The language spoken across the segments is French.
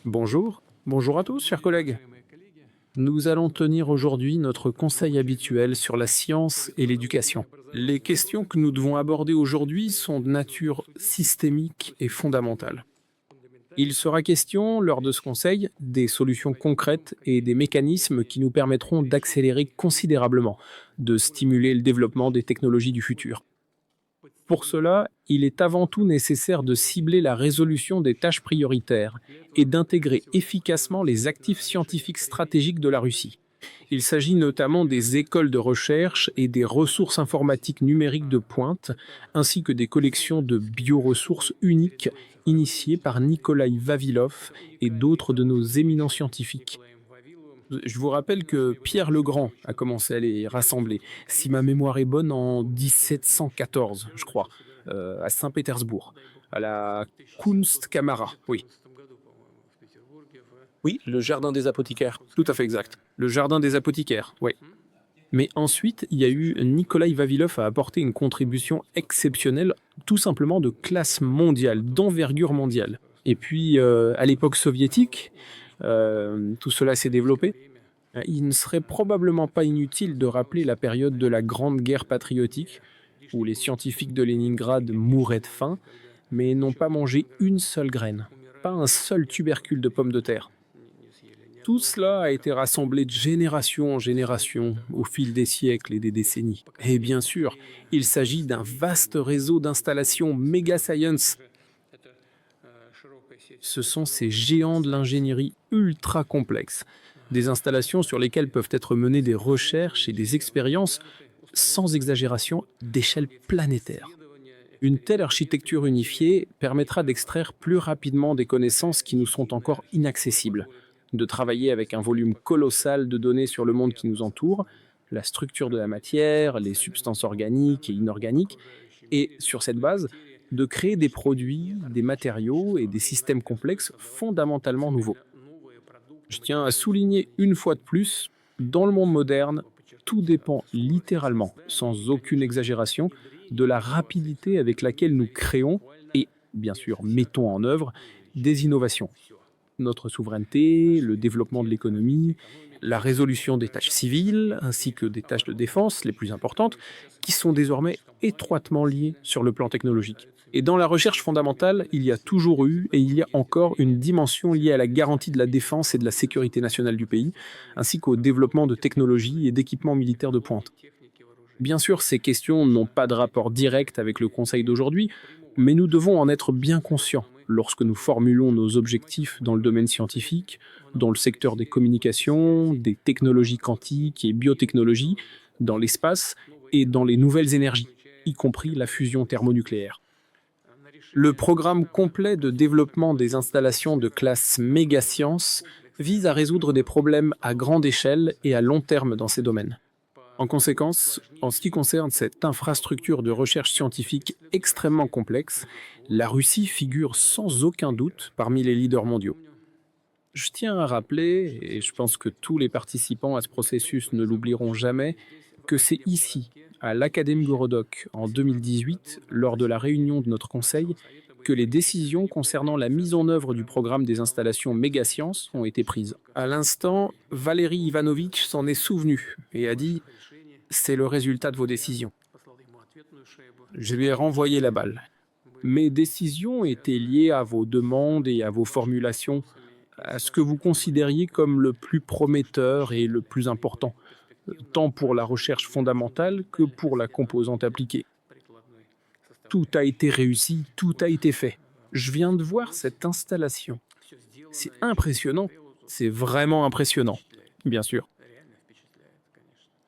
Bonjour, bonjour à tous, chers collègues. Nous allons tenir aujourd'hui notre conseil habituel sur la science et l'éducation. Les questions que nous devons aborder aujourd'hui sont de nature systémique et fondamentale. Il sera question, lors de ce conseil, des solutions concrètes et des mécanismes qui nous permettront d'accélérer considérablement, de stimuler le développement des technologies du futur. Pour cela, il est avant tout nécessaire de cibler la résolution des tâches prioritaires et d'intégrer efficacement les actifs scientifiques stratégiques de la Russie. Il s'agit notamment des écoles de recherche et des ressources informatiques numériques de pointe, ainsi que des collections de bioressources uniques initiées par Nikolai Vavilov et d'autres de nos éminents scientifiques. Je vous rappelle que Pierre le Grand a commencé à les rassembler, si ma mémoire est bonne, en 1714, je crois, à Saint-Pétersbourg, à la Kunstkamera, oui, Oui, le jardin des apothicaires. tout à fait exact. Le jardin des apothicaires, oui. Mais ensuite, il y a eu Nikolai Vavilov a apporté une contribution exceptionnelle, tout simplement de classe mondiale, d'envergure mondiale. Et puis, à l'époque soviétique, tout cela s'est développé. Il ne serait probablement pas inutile de rappeler la période de la Grande Guerre patriotique, où les scientifiques de Leningrad mouraient de faim, mais n'ont pas mangé une seule graine, pas un seul tubercule de pomme de terre. Tout cela a été rassemblé de génération en génération au fil des siècles et des décennies. Et bien sûr, il s'agit d'un vaste réseau d'installations méga science. Ce sont ces géants de l'ingénierie ultra complexes, des installations sur lesquelles peuvent être menées des recherches et des expériences, sans exagération, d'échelle planétaire. Une telle architecture unifiée permettra d'extraire plus rapidement des connaissances qui nous sont encore inaccessibles, de travailler avec un volume colossal de données sur le monde qui nous entoure, la structure de la matière, les substances organiques et inorganiques, et sur cette base, de créer des produits, des matériaux et des systèmes complexes fondamentalement nouveaux. Je tiens à souligner une fois de plus, dans le monde moderne, tout dépend littéralement, sans aucune exagération, de la rapidité avec laquelle nous créons et, bien sûr, mettons en œuvre des innovations. Notre souveraineté, le développement de l'économie, la résolution des tâches civiles, ainsi que des tâches de défense les plus importantes, qui sont désormais étroitement liées sur le plan technologique. Et dans la recherche fondamentale, il y a toujours eu et il y a encore une dimension liée à la garantie de la défense et de la sécurité nationale du pays, ainsi qu'au développement de technologies et d'équipements militaires de pointe. Bien sûr, ces questions n'ont pas de rapport direct avec le Conseil d'aujourd'hui, mais nous devons en être bien conscients lorsque nous formulons nos objectifs dans le domaine scientifique, dans le secteur des communications, des technologies quantiques et biotechnologies, dans l'espace et dans les nouvelles énergies, y compris la fusion thermonucléaire. Le programme complet de développement des installations de classe mégascience vise à résoudre des problèmes à grande échelle et à long terme dans ces domaines. En conséquence, en ce qui concerne cette infrastructure de recherche scientifique extrêmement complexe, la Russie figure sans aucun doute parmi les leaders mondiaux. Je tiens à rappeler, et je pense que tous les participants à ce processus ne l'oublieront jamais, que c'est ici, à l'Académie Gorodoc, en 2018, lors de la réunion de notre conseil, que les décisions concernant la mise en œuvre du programme des installations mégasciences ont été prises. À l'instant, Valéry Ivanovitch s'en est souvenu et a dit c'est le résultat de vos décisions. Je lui ai renvoyé la balle. Mes décisions étaient liées à vos demandes et à vos formulations, à ce que vous considériez comme le plus prometteur et le plus important, tant pour la recherche fondamentale que pour la composante appliquée. Tout a été réussi, tout a été fait. Je viens de voir cette installation. C'est impressionnant, c'est vraiment impressionnant, bien sûr.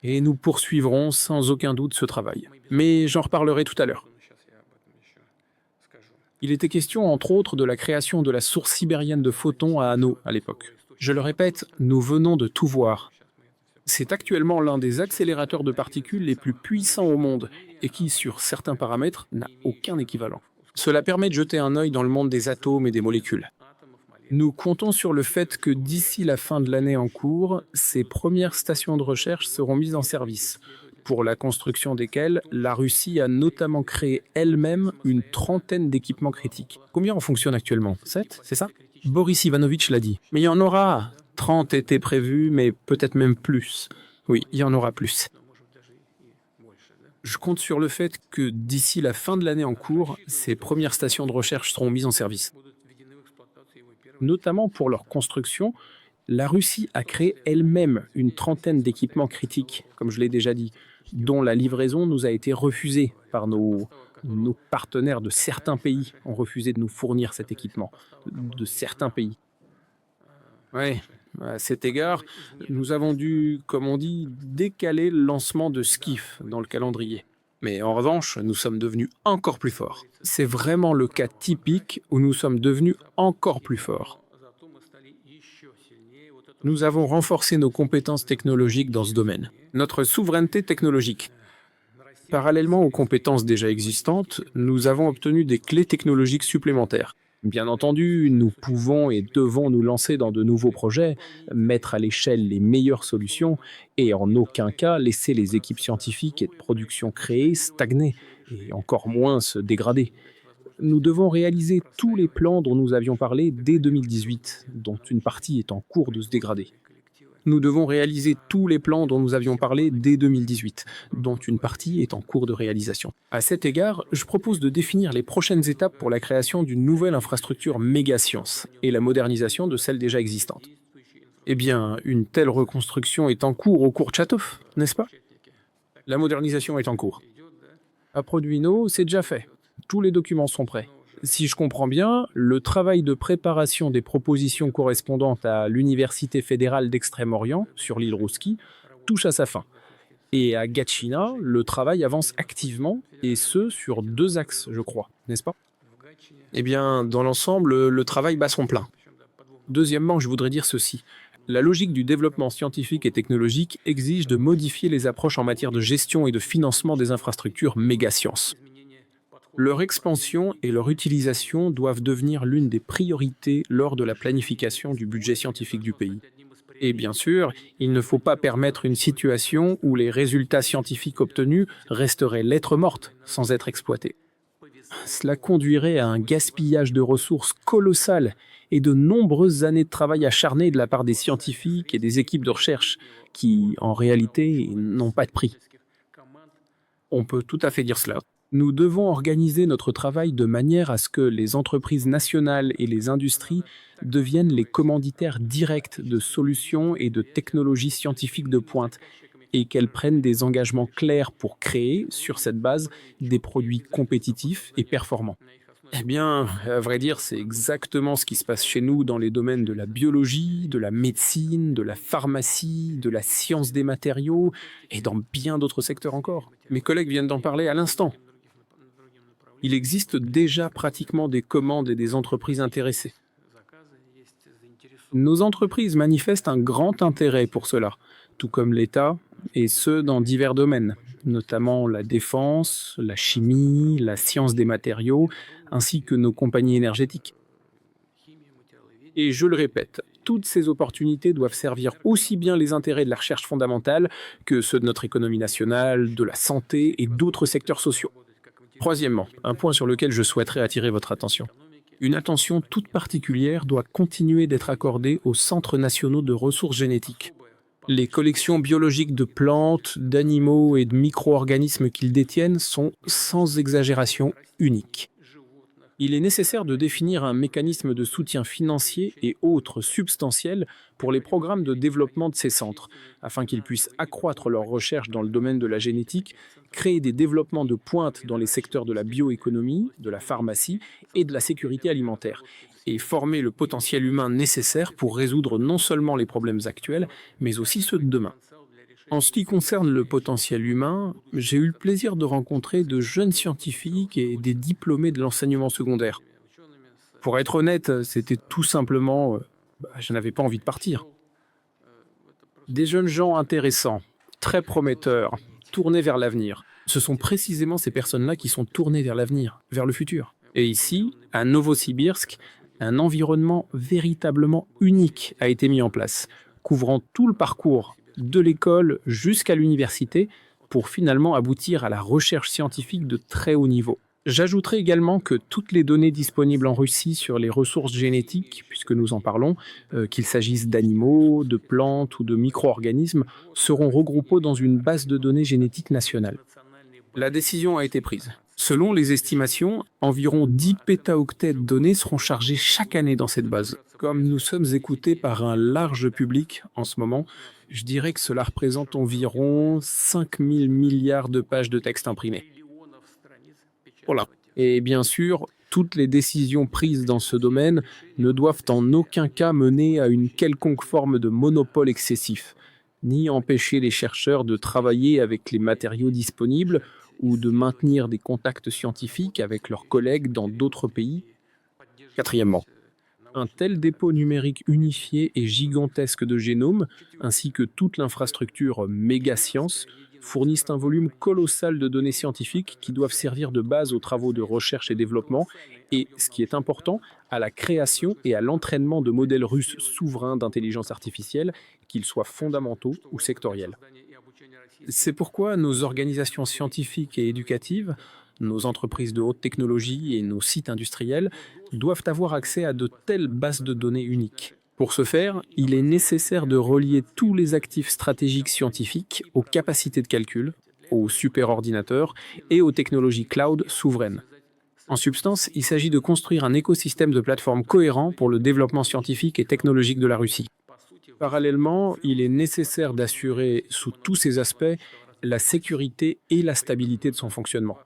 Et nous poursuivrons sans aucun doute ce travail. Mais j'en reparlerai tout à l'heure. Il était question entre autres de la création de la source sibérienne de photons à anneaux à l'époque. Je le répète, nous venons de tout voir. C'est actuellement l'un des accélérateurs de particules les plus puissants au monde et qui, sur certains paramètres, n'a aucun équivalent. Cela permet de jeter un œil dans le monde des atomes et des molécules. Nous comptons sur le fait que d'ici la fin de l'année en cours, ces premières stations de recherche seront mises en service, pour la construction desquelles la Russie a notamment créé elle-même une trentaine d'équipements critiques. Combien en fonctionnent actuellement? 7, c'est ça? Boris Ivanovitch l'a dit. Mais il y en aura. 30 étaient prévus, mais peut-être même plus. Oui, il y en aura plus. Je compte sur le fait que d'ici la fin de l'année en cours, ces premières stations de recherche seront mises en service. Notamment pour leur construction, la Russie a créé elle-même une trentaine d'équipements critiques, comme je l'ai déjà dit, dont la livraison nous a été refusée par nos partenaires de certains pays ont refusé de nous fournir cet équipement, de certains pays. Oui, à cet égard, nous avons dû, comme on dit, décaler le lancement de Skif dans le calendrier. Mais en revanche, nous sommes devenus encore plus forts. C'est vraiment le cas typique où nous sommes devenus encore plus forts. Nous avons renforcé nos compétences technologiques dans ce domaine. Notre souveraineté technologique. Parallèlement aux compétences déjà existantes, nous avons obtenu des clés technologiques supplémentaires. Bien entendu, nous pouvons et devons nous lancer dans de nouveaux projets, mettre à l'échelle les meilleures solutions et en aucun cas laisser les équipes scientifiques et de production créées stagner et encore moins se dégrader. Nous devons réaliser tous les plans dont nous avions parlé dès 2018, dont une partie est en cours de se dégrader. Nous devons réaliser tous les plans dont nous avions parlé dès 2018, dont une partie est en cours de réalisation. À cet égard, je propose de définir les prochaines étapes pour la création d'une nouvelle infrastructure méga-science et la modernisation de celle déjà existante. Eh bien, une telle reconstruction est en cours au Kourtchatov, n'est-ce pas? La modernisation est en cours. À Produino, c'est déjà fait. Tous les documents sont prêts. Si je comprends bien, le travail de préparation des propositions correspondantes à l'Université fédérale d'Extrême-Orient, sur l'île Rouski, touche à sa fin. Et à Gatchina, le travail avance activement, et ce, sur 2 axes, je crois, n'est-ce pas? Eh bien, dans l'ensemble, le travail bat son plein. Deuxièmement, je voudrais dire ceci. La logique du développement scientifique et technologique exige de modifier les approches en matière de gestion et de financement des infrastructures méga-sciences. Leur expansion et leur utilisation doivent devenir l'une des priorités lors de la planification du budget scientifique du pays. Et bien sûr, il ne faut pas permettre une situation où les résultats scientifiques obtenus resteraient lettre morte sans être exploités. Cela conduirait à un gaspillage de ressources colossal et de nombreuses années de travail acharné de la part des scientifiques et des équipes de recherche qui, en réalité, n'ont pas de prix. On peut tout à fait dire cela. Nous devons organiser notre travail de manière à ce que les entreprises nationales et les industries deviennent les commanditaires directs de solutions et de technologies scientifiques de pointe et qu'elles prennent des engagements clairs pour créer, sur cette base, des produits compétitifs et performants. Eh bien, à vrai dire, c'est exactement ce qui se passe chez nous dans les domaines de la biologie, de la médecine, de la pharmacie, de la science des matériaux et dans bien d'autres secteurs encore. Mes collègues viennent d'en parler à l'instant. Il existe déjà pratiquement des commandes et des entreprises intéressées. Nos entreprises manifestent un grand intérêt pour cela, tout comme l'État, et ce dans divers domaines, notamment la défense, la chimie, la science des matériaux, ainsi que nos compagnies énergétiques. Et je le répète, toutes ces opportunités doivent servir aussi bien les intérêts de la recherche fondamentale que ceux de notre économie nationale, de la santé et d'autres secteurs sociaux. Troisièmement, un point sur lequel je souhaiterais attirer votre attention. Une attention toute particulière doit continuer d'être accordée aux centres nationaux de ressources génétiques. Les collections biologiques de plantes, d'animaux et de micro-organismes qu'ils détiennent sont, sans exagération, uniques. Il est nécessaire de définir un mécanisme de soutien financier et autres substantiels pour les programmes de développement de ces centres, afin qu'ils puissent accroître leurs recherches dans le domaine de la génétique, créer des développements de pointe dans les secteurs de la bioéconomie, de la pharmacie et de la sécurité alimentaire, et former le potentiel humain nécessaire pour résoudre non seulement les problèmes actuels, mais aussi ceux de demain. En ce qui concerne le potentiel humain, j'ai eu le plaisir de rencontrer de jeunes scientifiques et des diplômés de l'enseignement secondaire. Pour être honnête, c'était tout simplement... je n'avais pas envie de partir. Des jeunes gens intéressants, très prometteurs, tournés vers l'avenir. Ce sont précisément ces personnes-là qui sont tournées vers l'avenir, vers le futur. Et ici, à Novosibirsk, un environnement véritablement unique a été mis en place, couvrant tout le parcours de l'école jusqu'à l'université pour finalement aboutir à la recherche scientifique de très haut niveau. J'ajouterai également que toutes les données disponibles en Russie sur les ressources génétiques, puisque nous en parlons, qu'il s'agisse d'animaux, de plantes ou de micro-organismes, seront regroupées dans une base de données génétique nationale. La décision a été prise. Selon les estimations, environ 10 pétaoctets de données seront chargés chaque année dans cette base. Comme nous sommes écoutés par un large public en ce moment, je dirais que cela représente environ 5000 milliards de pages de texte imprimées. Voilà. Et bien sûr, toutes les décisions prises dans ce domaine ne doivent en aucun cas mener à une quelconque forme de monopole excessif, ni empêcher les chercheurs de travailler avec les matériaux disponibles ou de maintenir des contacts scientifiques avec leurs collègues dans d'autres pays. Quatrièmement, un tel dépôt numérique unifié et gigantesque de génomes, ainsi que toute l'infrastructure méga-science, fournissent un volume colossal de données scientifiques qui doivent servir de base aux travaux de recherche et développement et, ce qui est important, à la création et à l'entraînement de modèles russes souverains d'intelligence artificielle, qu'ils soient fondamentaux ou sectoriels. C'est pourquoi nos organisations scientifiques et éducatives, nos entreprises de haute technologie et nos sites industriels doivent avoir accès à de telles bases de données uniques. Pour ce faire, il est nécessaire de relier tous les actifs stratégiques scientifiques aux capacités de calcul, aux superordinateurs et aux technologies cloud souveraines. En substance, il s'agit de construire un écosystème de plateformes cohérent pour le développement scientifique et technologique de la Russie. Parallèlement, il est nécessaire d'assurer, sous tous ces aspects, la sécurité et la stabilité de son fonctionnement,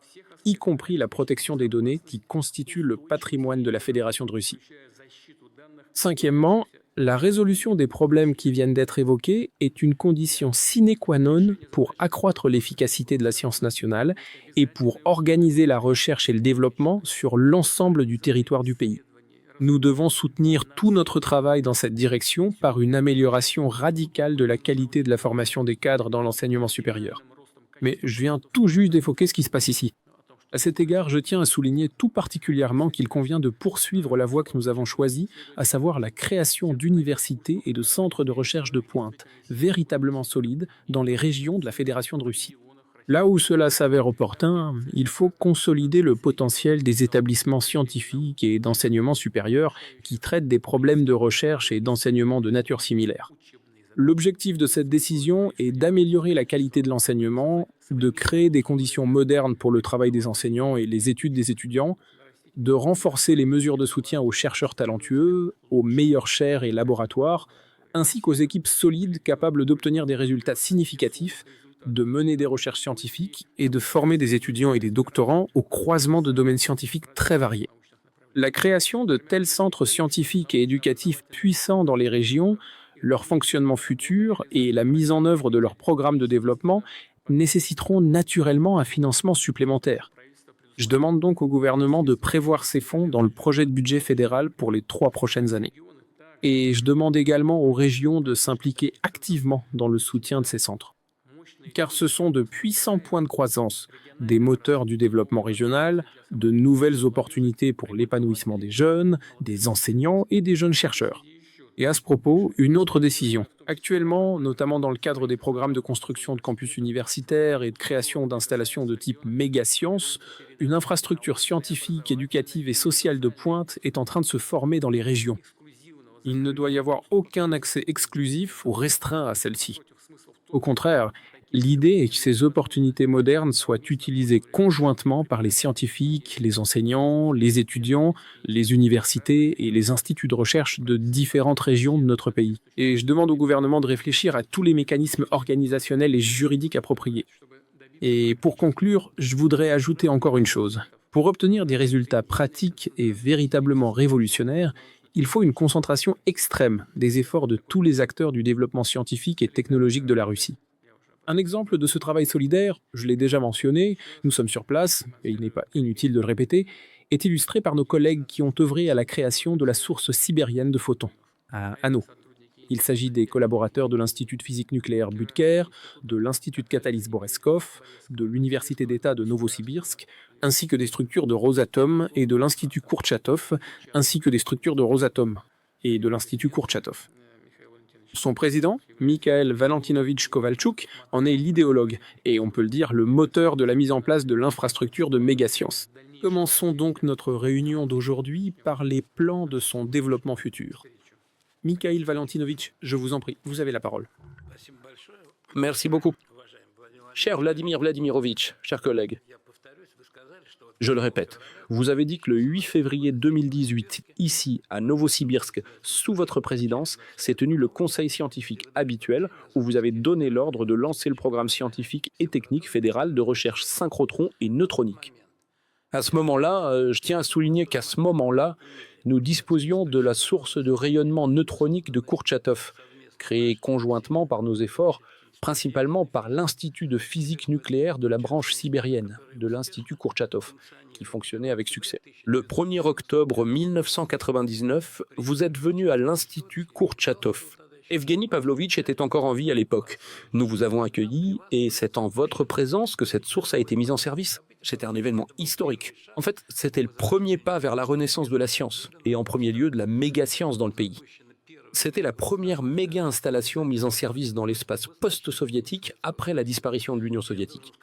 y compris la protection des données qui constituent le patrimoine de la Fédération de Russie. Cinquièmement, la résolution des problèmes qui viennent d'être évoqués est une condition sine qua non pour accroître l'efficacité de la science nationale et pour organiser la recherche et le développement sur l'ensemble du territoire du pays. Nous devons soutenir tout notre travail dans cette direction par une amélioration radicale de la qualité de la formation des cadres dans l'enseignement supérieur. Mais je viens tout juste d'évoquer ce qui se passe ici. À cet égard, je tiens à souligner tout particulièrement qu'il convient de poursuivre la voie que nous avons choisie, à savoir la création d'universités et de centres de recherche de pointe, véritablement solides dans les régions de la Fédération de Russie. Là où cela s'avère opportun, il faut consolider le potentiel des établissements scientifiques et d'enseignement supérieur qui traitent des problèmes de recherche et d'enseignement de nature similaire. L'objectif de cette décision est d'améliorer la qualité de l'enseignement, de créer des conditions modernes pour le travail des enseignants et les études des étudiants, de renforcer les mesures de soutien aux chercheurs talentueux, aux meilleures chaires et laboratoires, ainsi qu'aux équipes solides capables d'obtenir des résultats significatifs, de mener des recherches scientifiques et de former des étudiants et des doctorants au croisement de domaines scientifiques très variés. La création de tels centres scientifiques et éducatifs puissants dans les régions, leur fonctionnement futur et la mise en œuvre de leurs programmes de développement nécessiteront naturellement un financement supplémentaire. Je demande donc au gouvernement de prévoir ces fonds dans le projet de budget fédéral pour les 3 prochaines années. Et je demande également aux régions de s'impliquer activement dans le soutien de ces centres. Car ce sont de puissants points de croissance, des moteurs du développement régional, de nouvelles opportunités pour l'épanouissement des jeunes, des enseignants et des jeunes chercheurs. Et à ce propos, une autre décision. Actuellement, notamment dans le cadre des programmes de construction de campus universitaires et de création d'installations de type méga-science, une infrastructure scientifique, éducative et sociale de pointe est en train de se former dans les régions. Il ne doit y avoir aucun accès exclusif ou restreint à celle-ci. Au contraire, l'idée est que ces opportunités modernes soient utilisées conjointement par les scientifiques, les enseignants, les étudiants, les universités et les instituts de recherche de différentes régions de notre pays. Et je demande au gouvernement de réfléchir à tous les mécanismes organisationnels et juridiques appropriés. Et pour conclure, je voudrais ajouter encore une chose. Pour obtenir des résultats pratiques et véritablement révolutionnaires, il faut une concentration extrême des efforts de tous les acteurs du développement scientifique et technologique de la Russie. Un exemple de ce travail solidaire, je l'ai déjà mentionné, nous sommes sur place, et il n'est pas inutile de le répéter, est illustré par nos collègues qui ont œuvré à la création de la source sibérienne de photons, à Anneau. Il s'agit des collaborateurs de l'Institut de physique nucléaire Butker, de l'Institut de catalyse Boreskov, de l'Université d'État de Novosibirsk, ainsi que des structures de Rosatom et de l'Institut Kourtchatov, ainsi que des structures de Rosatom et de l'Institut Kourtchatov. Son président, Mikhail Valentinovitch Kovalchuk, en est l'idéologue et, on peut le dire, le moteur de la mise en place de l'infrastructure de mégasciences. Commençons donc notre réunion d'aujourd'hui par les plans de son développement futur. Mikhail Valentinovitch, je vous en prie, vous avez la parole. Merci beaucoup. Cher Vladimir Vladimirovitch, chers collègues, je le répète, vous avez dit que le 8 février 2018, ici, à Novosibirsk, sous votre présidence, s'est tenu le conseil scientifique habituel où vous avez donné l'ordre de lancer le programme scientifique et technique fédéral de recherche synchrotron et neutronique. À ce moment-là, je tiens à souligner qu'à ce moment-là, nous disposions de la source de rayonnement neutronique de Kourtchatov, créée conjointement par nos efforts, principalement par l'Institut de physique nucléaire de la branche sibérienne, de l'Institut Kourtchatov, qui fonctionnait avec succès. Le 1er octobre 1999, vous êtes venu à l'Institut Kourtchatov. Evgeny Pavlovitch était encore en vie à l'époque. Nous vous avons accueillis et c'est en votre présence que cette source a été mise en service. C'était un événement historique. En fait, c'était le premier pas vers la renaissance de la science et en premier lieu de la méga-science dans le pays. C'était la première méga-installation mise en service dans l'espace post-soviétique après la disparition de l'Union soviétique.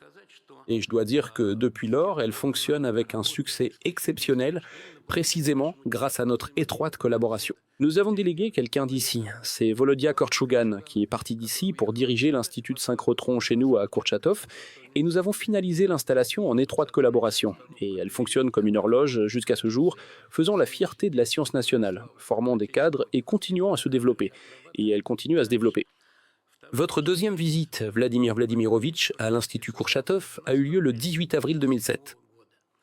Et je dois dire que depuis lors, elle fonctionne avec un succès exceptionnel, précisément grâce à notre étroite collaboration. Nous avons délégué quelqu'un d'ici, c'est Volodya Kortchougan, qui est parti d'ici pour diriger l'Institut de synchrotron chez nous à Kourtchatov, et nous avons finalisé l'installation en étroite collaboration, et elle fonctionne comme une horloge jusqu'à ce jour, faisant la fierté de la science nationale, formant des cadres et continuant à se développer. Et elle continue à se développer. Votre deuxième visite, Vladimir Vladimirovitch, à l'Institut Kourtchatov, a eu lieu le 18 avril 2007.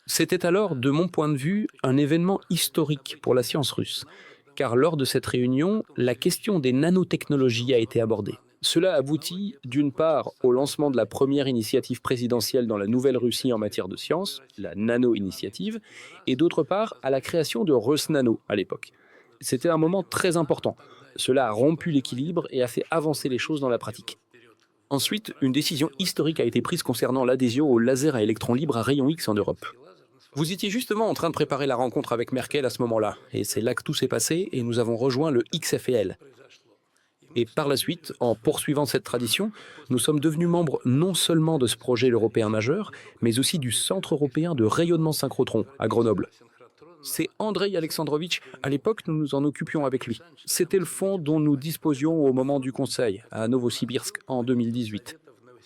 C'était alors, de mon point de vue, un événement historique pour la science russe, car lors de cette réunion, la question des nanotechnologies a été abordée. Cela aboutit, d'une part, au lancement de la première initiative présidentielle dans la Nouvelle-Russie en matière de science, la Nano-initiative, et d'autre part, à la création de Rosnano à l'époque. C'était un moment très important. Cela a rompu l'équilibre et a fait avancer les choses dans la pratique. Ensuite, une décision historique a été prise concernant l'adhésion au laser à électrons libres à rayon X en Europe. Vous étiez justement en train de préparer la rencontre avec Merkel à ce moment-là, et c'est là que tout s'est passé et nous avons rejoint le XFEL. Et par la suite, en poursuivant cette tradition, nous sommes devenus membres non seulement de ce projet européen majeur, mais aussi du Centre européen de rayonnement synchrotron à Grenoble. C'est Andrei Alexandrovitch, à l'époque nous nous en occupions avec lui. C'était le fonds dont nous disposions au moment du Conseil, à Novosibirsk en 2018.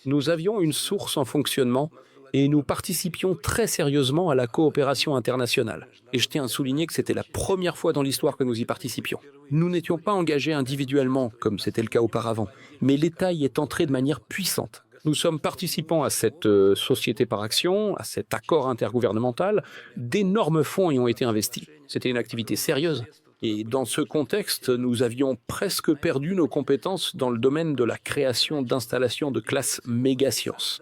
Nous avions une source en fonctionnement et nous participions très sérieusement à la coopération internationale. Et je tiens à souligner que c'était la première fois dans l'histoire que nous y participions. Nous n'étions pas engagés individuellement, comme c'était le cas auparavant, mais l'État y est entré de manière puissante. Nous sommes participants à cette société par action, à cet accord intergouvernemental. D'énormes fonds y ont été investis. C'était une activité sérieuse. Et dans ce contexte, nous avions presque perdu nos compétences dans le domaine de la création d'installations de classe méga-science.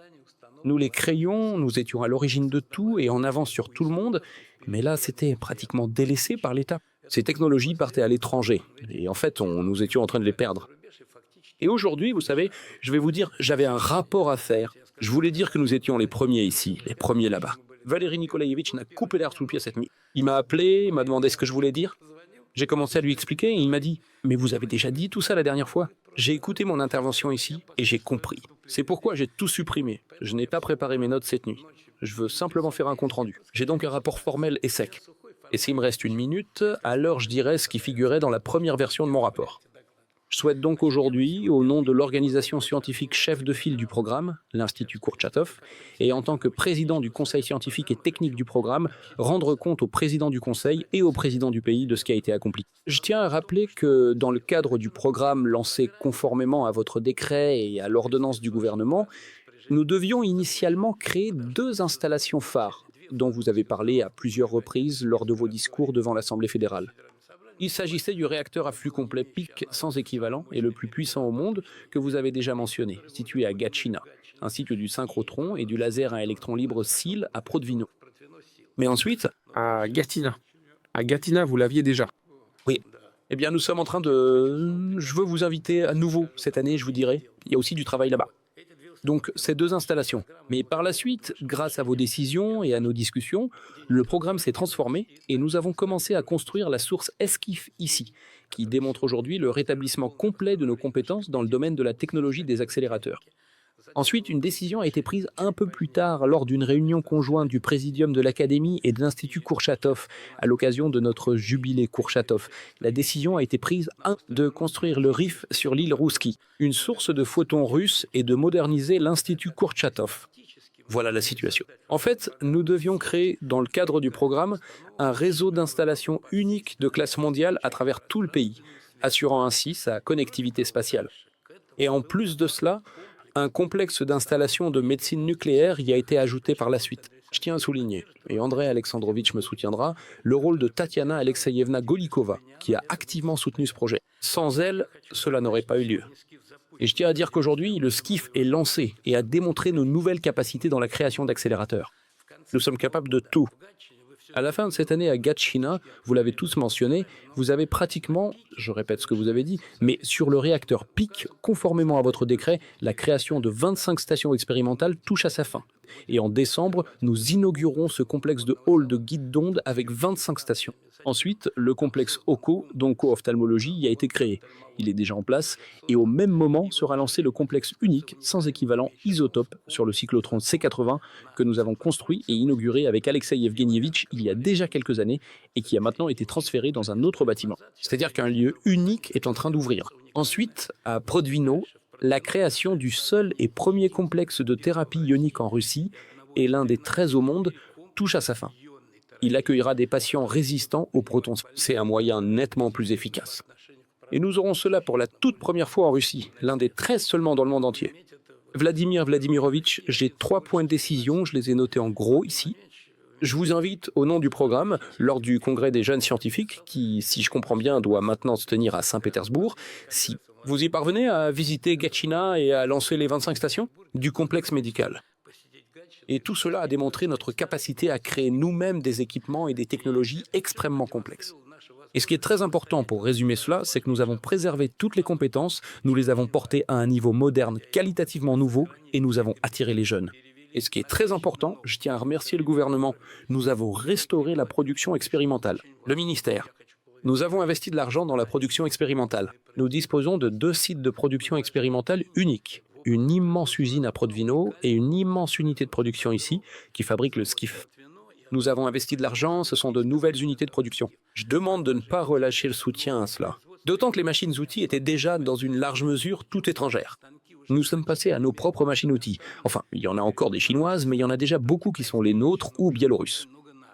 Nous les créions, nous étions à l'origine de tout et en avance sur tout le monde, mais là, c'était pratiquement délaissé par l'État. Ces technologies partaient à l'étranger, et en fait, nous étions en train de les perdre. Et aujourd'hui, vous savez, je vais vous dire, j'avais un rapport à faire. Je voulais dire que nous étions les premiers ici, les premiers là-bas. Valéry Nikolaïevitch n'a coupé l'air sous le pied cette nuit. Il m'a appelé, il m'a demandé ce que je voulais dire. J'ai commencé à lui expliquer et il m'a dit « Mais vous avez déjà dit tout ça la dernière fois ?» J'ai écouté mon intervention ici et j'ai compris. C'est pourquoi j'ai tout supprimé. Je n'ai pas préparé mes notes cette nuit. Je veux simplement faire un compte-rendu. J'ai donc un rapport formel et sec. Et s'il me reste une minute, alors je dirai ce qui figurait dans la première version de mon rapport. Je souhaite donc aujourd'hui, au nom de l'organisation scientifique chef de file du programme, l'Institut Kourtchatov, et en tant que président du conseil scientifique et technique du programme, rendre compte au président du conseil et au président du pays de ce qui a été accompli. Je tiens à rappeler que dans le cadre du programme lancé conformément à votre décret et à l'ordonnance du gouvernement, nous devions initialement créer 2 installations phares, dont vous avez parlé à plusieurs reprises lors de vos discours devant l'Assemblée fédérale. Il s'agissait du réacteur à flux complet PIC sans équivalent et le plus puissant au monde que vous avez déjà mentionné, situé à Gatchina, ainsi que du synchrotron et du laser à électrons libres SIL à Prodvino. Mais ensuite... À Gatineau. À Gatineau, vous l'aviez déjà. Oui. Eh bien, nous sommes en train de... Je veux vous inviter à nouveau cette année, je vous dirai. Il y a aussi du travail là-bas. Donc ces deux installations. Mais par la suite, grâce à vos décisions et à nos discussions, le programme s'est transformé et nous avons commencé à construire la source Esquif ici, qui démontre aujourd'hui le rétablissement complet de nos compétences dans le domaine de la technologie des accélérateurs. Ensuite, une décision a été prise un peu plus tard lors d'une réunion conjointe du présidium de l'Académie et de l'Institut Kourchatov à l'occasion de notre jubilé Kourchatov. La décision a été prise de construire le RIF sur l'île Rouski, une source de photons russes, et de moderniser l'Institut Kourchatov. Voilà la situation. En fait, nous devions créer, dans le cadre du programme, un réseau d'installations unique de classe mondiale à travers tout le pays, assurant ainsi sa connectivité spatiale. Et en plus de cela, un complexe d'installation de médecine nucléaire y a été ajouté par la suite. Je tiens à souligner, et Andrei Alexandrovitch me soutiendra, le rôle de Tatiana Alexeyevna Golikova, qui a activement soutenu ce projet. Sans elle, cela n'aurait pas eu lieu. Et je tiens à dire qu'aujourd'hui, le SKIF est lancé et a démontré nos nouvelles capacités dans la création d'accélérateurs. Nous sommes capables de tout. À la fin de cette année à Gatchina, vous l'avez tous mentionné, vous avez pratiquement, je répète ce que vous avez dit, mais sur le réacteur PIC, conformément à votre décret, la création de 25 stations expérimentales touche à sa fin. Et en décembre, nous inaugurerons ce complexe de hall de guide d'onde avec 25 stations. Ensuite, le complexe OCO, d'onco-ophtalmologie, y a été créé. Il est déjà en place et au même moment sera lancé le complexe unique, sans équivalent isotope, sur le cyclotron C80 que nous avons construit et inauguré avec Alexei Evgenievitch il y a déjà quelques années et qui a maintenant été transféré dans un autre bâtiment. C'est-à-dire qu'un lieu unique est en train d'ouvrir. Ensuite, à Prodvino, la création du seul et premier complexe de thérapie ionique en Russie, et l'un des 13 au monde, touche à sa fin. Il accueillera des patients résistants aux protons. C'est un moyen nettement plus efficace. Et nous aurons cela pour la toute première fois en Russie, l'un des 13 seulement dans le monde entier. Vladimir Vladimirovitch, j'ai 3 points de décision, je les ai notés en gros ici. Je vous invite, au nom du programme, lors du congrès des jeunes scientifiques, qui, si je comprends bien, doit maintenant se tenir à Saint-Pétersbourg, si vous y parvenez à visiter Gatchina et à lancer les 25 stations du complexe médical. Et tout cela a démontré notre capacité à créer nous-mêmes des équipements et des technologies extrêmement complexes. Et ce qui est très important pour résumer cela, c'est que nous avons préservé toutes les compétences, nous les avons portées à un niveau moderne, qualitativement nouveau, et nous avons attiré les jeunes. Et ce qui est très important, je tiens à remercier le gouvernement, nous avons restauré la production expérimentale. Le ministère. Nous avons investi de l'argent dans la production expérimentale. Nous disposons de 2 sites de production expérimentale uniques. Une immense usine à Prodvino et une immense unité de production ici, qui fabrique le SKIF. Nous avons investi de l'argent, ce sont de nouvelles unités de production. Je demande de ne pas relâcher le soutien à cela. D'autant que les machines-outils étaient déjà, dans une large mesure, toutes étrangères. Nous sommes passés à nos propres machines-outils. Enfin, il y en a encore des chinoises, mais il y en a déjà beaucoup qui sont les nôtres ou biélorusses.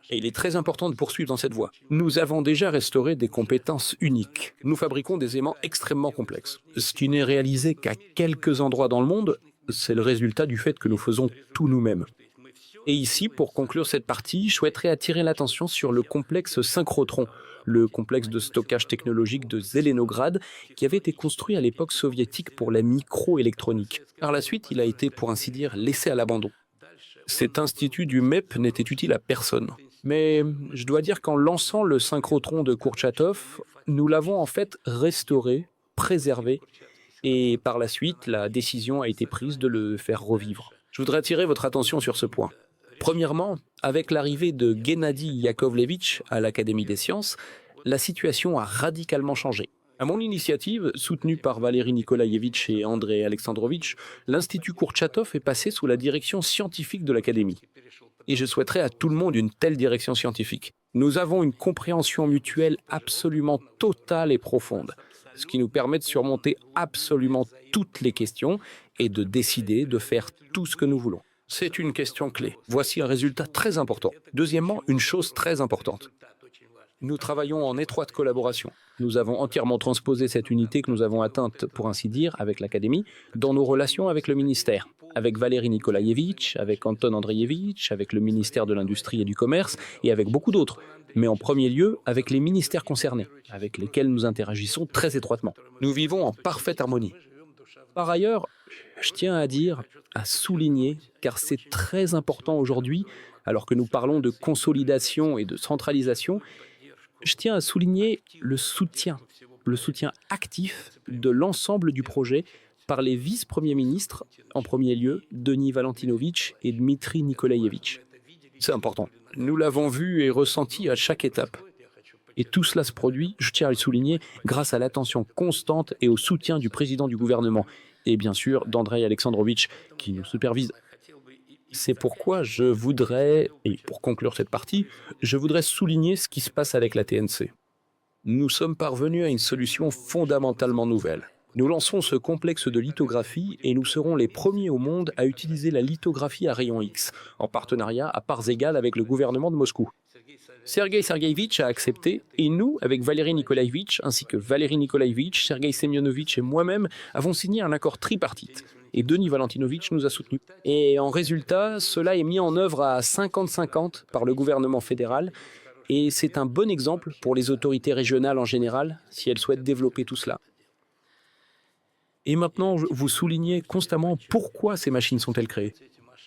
Et il est très important de poursuivre dans cette voie. Nous avons déjà restauré des compétences uniques. Nous fabriquons des aimants extrêmement complexes. Ce qui n'est réalisé qu'à quelques endroits dans le monde, c'est le résultat du fait que nous faisons tout nous-mêmes. Et ici, pour conclure cette partie, je souhaiterais attirer l'attention sur le complexe synchrotron, le complexe de stockage technologique de Zelenograd, qui avait été construit à l'époque soviétique pour la microélectronique. Par la suite, il a été, pour ainsi dire, laissé à l'abandon. Cet institut du MEP n'était utile à personne. Mais je dois dire qu'en lançant le synchrotron de Kourchatov, nous l'avons en fait restauré, préservé, et par la suite, la décision a été prise de le faire revivre. Je voudrais attirer votre attention sur ce point. Premièrement, avec l'arrivée de Gennady Yakovlevitch à l'Académie des sciences, la situation a radicalement changé. À mon initiative, soutenue par Valérie Nikolaïevitch et Andrei Alexandrovitch, l'Institut Kourchatov est passé sous la direction scientifique de l'Académie. Et je souhaiterais à tout le monde une telle direction scientifique. Nous avons une compréhension mutuelle absolument totale et profonde, ce qui nous permet de surmonter absolument toutes les questions et de décider de faire tout ce que nous voulons. C'est une question clé. Voici un résultat très important. Deuxièmement, une chose très importante. Nous travaillons en étroite collaboration. Nous avons entièrement transposé cette unité que nous avons atteinte, pour ainsi dire, avec l'Académie, dans nos relations avec le ministère, avec Valérie Nikolaïevitch, avec Anton Andreevitch, avec le ministère de l'Industrie et du Commerce, et avec beaucoup d'autres. Mais en premier lieu, avec les ministères concernés, avec lesquels nous interagissons très étroitement. Nous vivons en parfaite harmonie. Par ailleurs, je tiens à dire, à souligner, car c'est très important aujourd'hui, alors que nous parlons de consolidation et de centralisation, je tiens à souligner le soutien actif de l'ensemble du projet par les vice-premiers ministres, en premier lieu, Denis Valentinovitch et Dmitri Nikolaevitch. C'est important. Nous l'avons vu et ressenti à chaque étape. Et tout cela se produit, je tiens à le souligner, grâce à l'attention constante et au soutien du président du gouvernement, et bien sûr d'Andrei Alexandrovitch, qui nous supervise. C'est pourquoi je voudrais, et pour conclure cette partie, je voudrais souligner ce qui se passe avec la TNC. Nous sommes parvenus à une solution fondamentalement nouvelle. Nous lançons ce complexe de lithographie et nous serons les premiers au monde à utiliser la lithographie à rayon X, en partenariat à parts égales avec le gouvernement de Moscou. Sergei Sergeevitch a accepté, et nous, avec Valéry Nikolaevitch, ainsi que Valéry Nikolaevitch, Sergei Semyonovitch et moi-même, avons signé un accord tripartite. Et Denis Valentinovitch nous a soutenus. Et en résultat, cela est mis en œuvre à 50-50 par le gouvernement fédéral, et c'est un bon exemple pour les autorités régionales en général, si elles souhaitent développer tout cela. Et maintenant, vous soulignez constamment pourquoi ces machines sont-elles créées.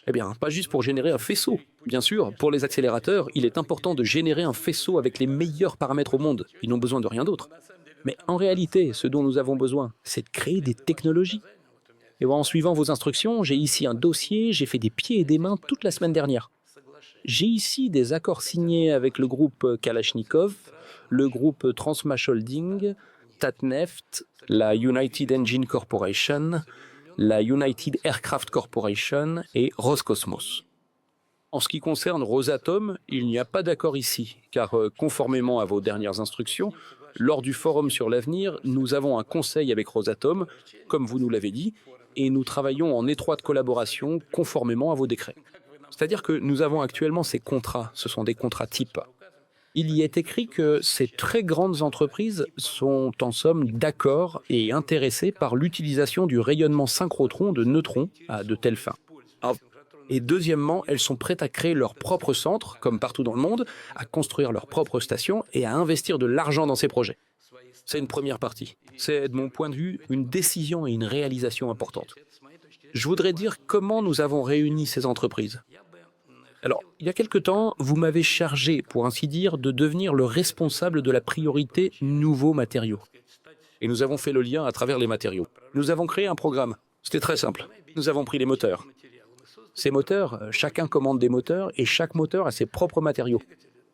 Eh bien, pas juste pour générer un faisceau. Bien sûr, pour les accélérateurs, il est important de générer un faisceau avec les meilleurs paramètres au monde. Ils n'ont besoin de rien d'autre. Mais en réalité, ce dont nous avons besoin, c'est de créer des technologies. Et en suivant vos instructions, j'ai ici un dossier, j'ai fait des pieds et des mains toute la semaine dernière. J'ai ici des accords signés avec le groupe Kalachnikov, le groupe Transmash Holding, Tatneft, la United Engine Corporation, la United Aircraft Corporation et Roscosmos. En ce qui concerne Rosatom, il n'y a pas d'accord ici, car conformément à vos dernières instructions, lors du forum sur l'avenir, nous avons un conseil avec Rosatom, comme vous nous l'avez dit, et nous travaillons en étroite collaboration conformément à vos décrets. C'est-à-dire que nous avons actuellement ces contrats, ce sont des contrats types. Il y est écrit que ces très grandes entreprises sont en somme d'accord et intéressées par l'utilisation du rayonnement synchrotron de neutrons à de telles fins. Et deuxièmement, elles sont prêtes à créer leur propre centre, comme partout dans le monde, à construire leur propre station et à investir de l'argent dans ces projets. C'est une première partie. C'est, de mon point de vue, une décision et une réalisation importante. Je voudrais dire comment nous avons réuni ces entreprises. Alors, il y a quelque temps, vous m'avez chargé, pour ainsi dire, de devenir le responsable de la priorité nouveaux matériaux. Et nous avons fait le lien à travers les matériaux. Nous avons créé un programme. C'était très simple. Nous avons pris les moteurs. Ces moteurs, chacun commande des moteurs et chaque moteur a ses propres matériaux.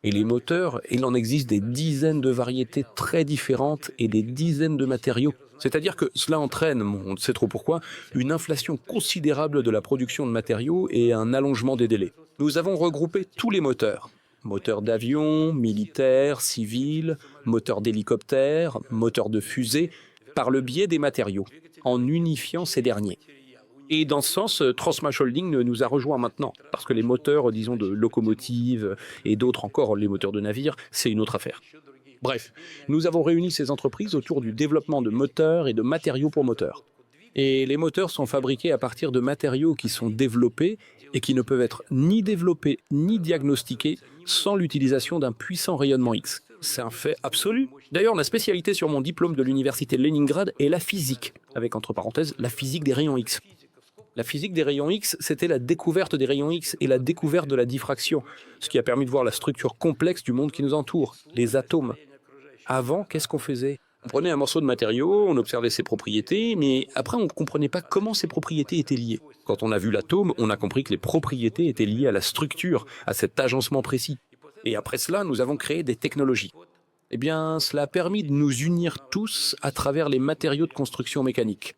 Et les moteurs, il en existe des dizaines de variétés très différentes et des dizaines de matériaux. C'est-à-dire que cela entraîne, on ne sait trop pourquoi, une inflation considérable de la production de matériaux et un allongement des délais. Nous avons regroupé tous les moteurs. Moteurs d'avion, militaires, civils, moteurs d'hélicoptères, moteurs de fusées, par le biais des matériaux, en unifiant ces derniers. Et dans ce sens, Transmash Holding nous a rejoints maintenant, parce que les moteurs, disons, de locomotives et d'autres encore, les moteurs de navires, c'est une autre affaire. Bref, nous avons réuni ces entreprises autour du développement de moteurs et de matériaux pour moteurs. Et les moteurs sont fabriqués à partir de matériaux qui sont développés et qui ne peuvent être ni développés ni diagnostiqués sans l'utilisation d'un puissant rayonnement X. C'est un fait absolu. D'ailleurs, la spécialité sur mon diplôme de l'université de Leningrad est la physique, avec entre parenthèses la physique des rayons X. La physique des rayons X, c'était la découverte des rayons X et la découverte de la diffraction, ce qui a permis de voir la structure complexe du monde qui nous entoure, les atomes. Avant, qu'est-ce qu'on faisait? On prenait un morceau de matériau, on observait ses propriétés, mais après on ne comprenait pas comment ces propriétés étaient liées. Quand on a vu l'atome, on a compris que les propriétés étaient liées à la structure, à cet agencement précis. Et après cela, nous avons créé des technologies. Eh bien, cela a permis de nous unir tous à travers les matériaux de construction mécanique.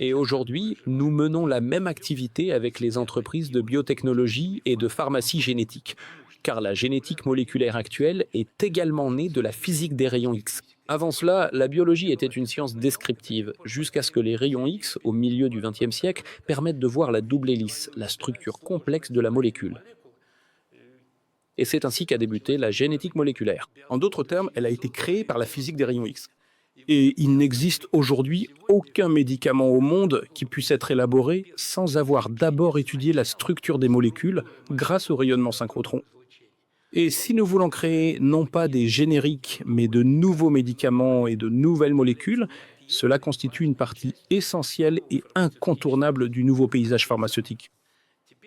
Et aujourd'hui, nous menons la même activité avec les entreprises de biotechnologie et de pharmacie génétique, car la génétique moléculaire actuelle est également née de la physique des rayons X. Avant cela, la biologie était une science descriptive, jusqu'à ce que les rayons X, au milieu du XXe siècle, permettent de voir la double hélice, la structure complexe de la molécule. Et c'est ainsi qu'a débuté la génétique moléculaire. En d'autres termes, elle a été créée par la physique des rayons X. Et il n'existe aujourd'hui aucun médicament au monde qui puisse être élaboré sans avoir d'abord étudié la structure des molécules grâce au rayonnement synchrotron. Et si nous voulons créer non pas des génériques, mais de nouveaux médicaments et de nouvelles molécules, cela constitue une partie essentielle et incontournable du nouveau paysage pharmaceutique.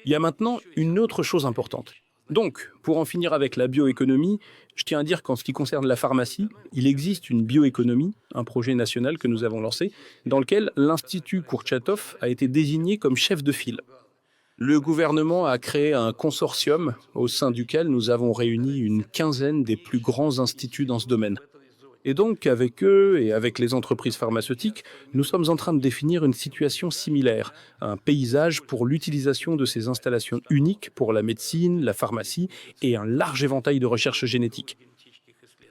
Il y a maintenant une autre chose importante. Donc, pour en finir avec la bioéconomie, je tiens à dire qu'en ce qui concerne la pharmacie, il existe une bioéconomie, un projet national que nous avons lancé, dans lequel l'Institut Kourtchatov a été désigné comme chef de file. Le gouvernement a créé un consortium au sein duquel nous avons réuni une quinzaine des plus grands instituts dans ce domaine. Et donc, avec eux et avec les entreprises pharmaceutiques, nous sommes en train de définir une situation similaire, un paysage pour l'utilisation de ces installations uniques pour la médecine, la pharmacie et un large éventail de recherches génétiques.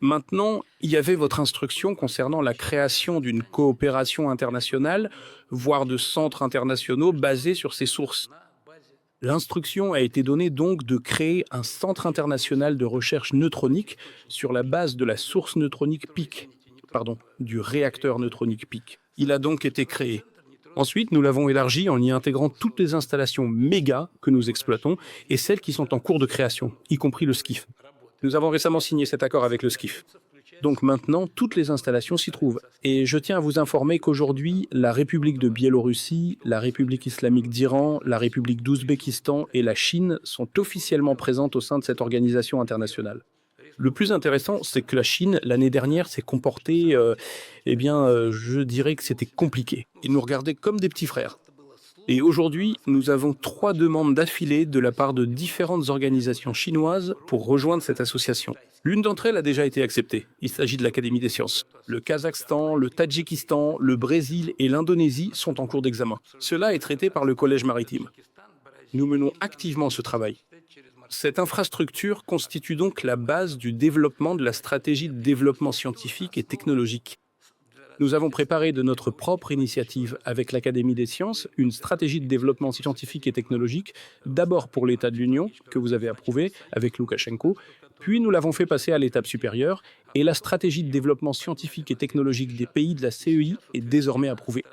Maintenant, il y avait votre instruction concernant la création d'une coopération internationale, voire de centres internationaux basés sur ces sources. L'instruction a été donnée donc de créer un centre international de recherche neutronique sur la base de la source neutronique PIC, du réacteur neutronique PIC. Il a donc été créé. Ensuite, nous l'avons élargi en y intégrant toutes les installations méga que nous exploitons et celles qui sont en cours de création, y compris le SCIF. Nous avons récemment signé cet accord avec le SCIF. Donc maintenant, toutes les installations s'y trouvent. Et je tiens à vous informer qu'aujourd'hui, la République de Biélorussie, la République islamique d'Iran, la République d'Ouzbékistan et la Chine sont officiellement présentes au sein de cette organisation internationale. Le plus intéressant, c'est que la Chine, l'année dernière, s'est comportée, je dirais que c'était compliqué. Ils nous regardaient comme des petits frères. Et aujourd'hui, nous avons 3 demandes d'affilée de la part de différentes organisations chinoises pour rejoindre cette association. L'une d'entre elles a déjà été acceptée. Il s'agit de l'Académie des sciences. Le Kazakhstan, le Tadjikistan, le Brésil et l'Indonésie sont en cours d'examen. Cela est traité par le Collège maritime. Nous menons activement ce travail. Cette infrastructure constitue donc la base du développement de la stratégie de développement scientifique et technologique. Nous avons préparé de notre propre initiative avec l'Académie des sciences une stratégie de développement scientifique et technologique, d'abord pour l'État de l'Union, que vous avez approuvé avec Loukachenko, puis nous l'avons fait passer à l'étape supérieure, et la stratégie de développement scientifique et technologique des pays de la CEI est désormais approuvée.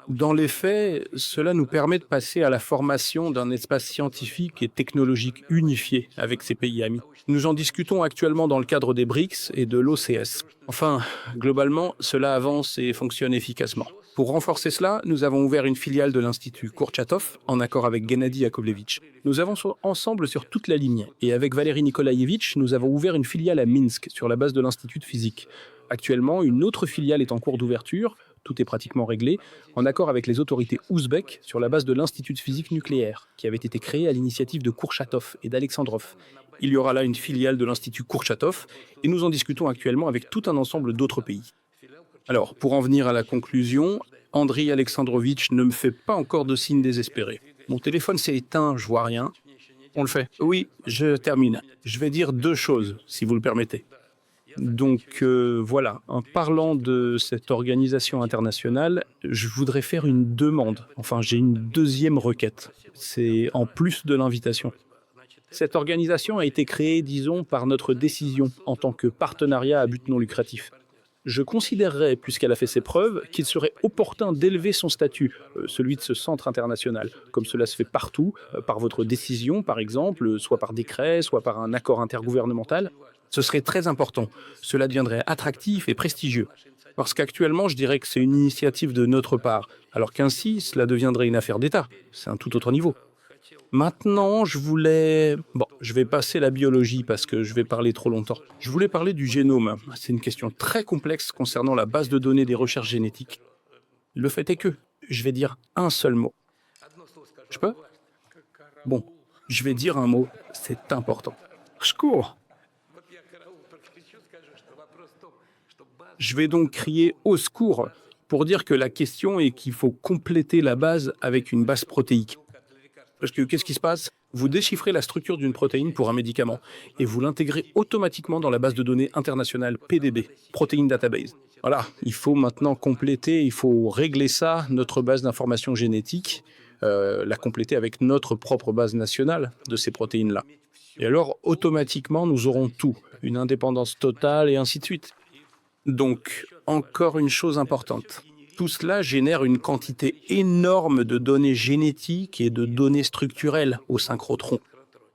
Dans les faits, cela nous permet de passer à la formation d'un espace scientifique et technologique unifié avec ces pays amis. Nous en discutons actuellement dans le cadre des BRICS et de l'OCS. Enfin, globalement, cela avance et fonctionne efficacement. Pour renforcer cela, nous avons ouvert une filiale de l'Institut Kourtchatov en accord avec Gennady Yakovlevitch. Nous avançons ensemble sur toute la ligne et avec Valérie Nikolaïevitch, nous avons ouvert une filiale à Minsk sur la base de l'Institut de physique. Actuellement, une autre filiale est en cours d'ouverture. Tout est pratiquement réglé, en accord avec les autorités ouzbèques sur la base de l'Institut de physique nucléaire, qui avait été créé à l'initiative de Kourchatov et d'Alexandrov. Il y aura là une filiale de l'Institut Kourchatov, et nous en discutons actuellement avec tout un ensemble d'autres pays. Alors, pour en venir à la conclusion, Andriy Alexandrovitch ne me fait pas encore de signes désespérés. Mon téléphone s'est éteint, je vois rien. On le fait. Oui, je termine. Je vais dire 2 choses, si vous le permettez. Donc voilà, en parlant de cette organisation internationale, je voudrais faire une demande. Enfin, j'ai une deuxième requête. C'est en plus de l'invitation. Cette organisation a été créée, disons, par notre décision en tant que partenariat à but non lucratif. Je considérerais, puisqu'elle a fait ses preuves, qu'il serait opportun d'élever son statut, celui de ce centre international, comme cela se fait partout, par votre décision par exemple, soit par décret, soit par un accord intergouvernemental. Ce serait très important. Cela deviendrait attractif et prestigieux. Parce qu'actuellement, je dirais que c'est une initiative de notre part, alors qu'ainsi, cela deviendrait une affaire d'État. C'est un tout autre niveau. Maintenant, je vais passer la biologie parce que je vais parler trop longtemps. Je voulais parler du génome. C'est une question très complexe concernant la base de données des recherches génétiques. Le fait est que je vais dire un seul mot. Je peux? Bon, je vais dire un mot. C'est important. Je cours. Je vais donc crier au secours pour dire que la question est qu'il faut compléter la base avec une base protéique. Parce que qu'est-ce qui se passe? Vous déchiffrez la structure d'une protéine pour un médicament et vous l'intégrez automatiquement dans la base de données internationale PDB, Protein Database. Voilà, il faut maintenant compléter, il faut régler ça, notre base d'information génétique, la compléter avec notre propre base nationale de ces protéines-là. Et alors, automatiquement, nous aurons tout, une indépendance totale et ainsi de suite. Donc, encore une chose importante. Tout cela génère une quantité énorme de données génétiques et de données structurelles au synchrotron.